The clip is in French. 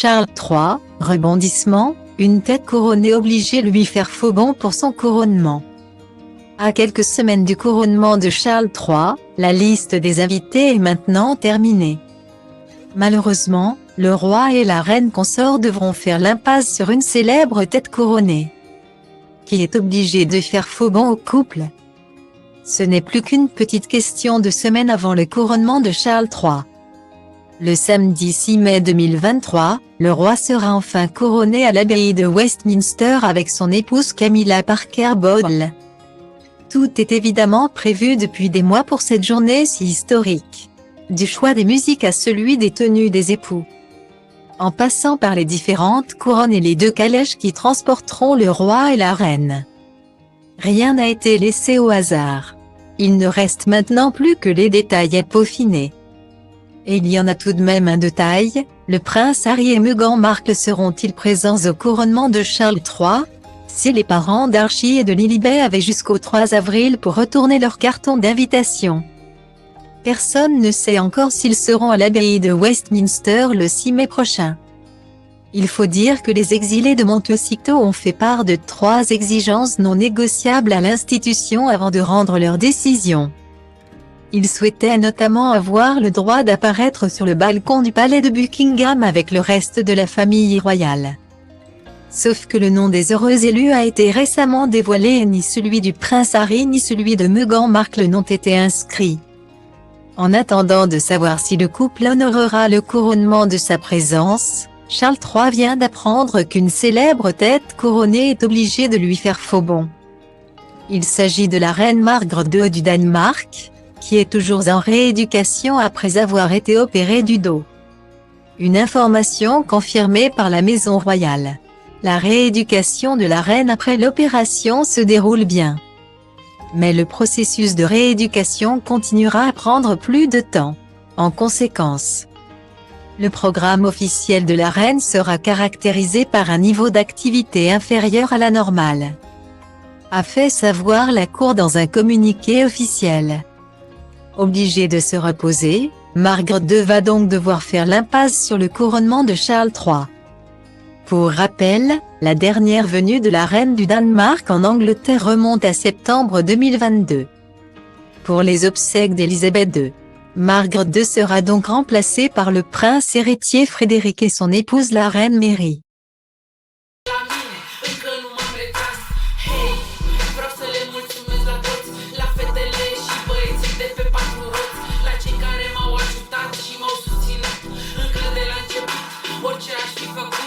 Charles III, rebondissement, une tête couronnée obligée lui faire faux bond pour son couronnement. À quelques semaines du couronnement de Charles III, la liste des invités est maintenant terminée. Malheureusement, le roi et la reine consort devront faire l'impasse sur une célèbre tête couronnée, qui est obligée de faire faux bond au couple. Ce n'est plus qu'une petite question de semaines avant le couronnement de Charles III. Le samedi 6 mai 2023, le roi sera enfin couronné à l'abbaye de Westminster avec son épouse Camilla Parker Bowles. Tout est évidemment prévu depuis des mois pour cette journée si historique. Du choix des musiques à celui des tenues des époux, en passant par les différentes couronnes et les 2 calèches qui transporteront le roi et la reine. Rien n'a été laissé au hasard. Il ne reste maintenant plus que les détails à peaufiner. Et il y en a tout de même un de taille, le prince Harry et Meghan Markle seront-ils présents au couronnement de Charles III? Si les parents d'Archie et de Lilibet avaient jusqu'au 3 avril pour retourner leur carton d'invitation. Personne ne sait encore s'ils seront à l'abbaye de Westminster le 6 mai prochain. Il faut dire que les exilés de Montecito ont fait part de 3 exigences non négociables à l'institution avant de rendre leur décision. Ils souhaitaient notamment avoir le droit d'apparaître sur le balcon du palais de Buckingham avec le reste de la famille royale. Sauf que le nom des heureux élus a été récemment dévoilé et ni celui du prince Harry ni celui de Meghan Markle n'ont été inscrits. En attendant de savoir si le couple honorera le couronnement de sa présence, Charles III vient d'apprendre qu'une célèbre tête couronnée est obligée de lui faire faux bond. Il s'agit de la reine Margrethe II du Danemark, qui est toujours en rééducation après avoir été opérée du dos. Une information confirmée par la maison royale. La rééducation de la reine après l'opération se déroule bien. Mais le processus de rééducation continuera à prendre plus de temps. En conséquence, le programme officiel de la reine sera caractérisé par un niveau d'activité inférieur à la normale, a fait savoir la cour dans un communiqué officiel. Obligée de se reposer, Margrethe II va donc devoir faire l'impasse sur le couronnement de Charles III. Pour rappel, la dernière venue de la reine du Danemark en Angleterre remonte à septembre 2022. Pour les obsèques d'Élisabeth II, Margrethe II sera donc remplacée par le prince héritier Frédéric et son épouse la reine Mary. Orice aș fi făcut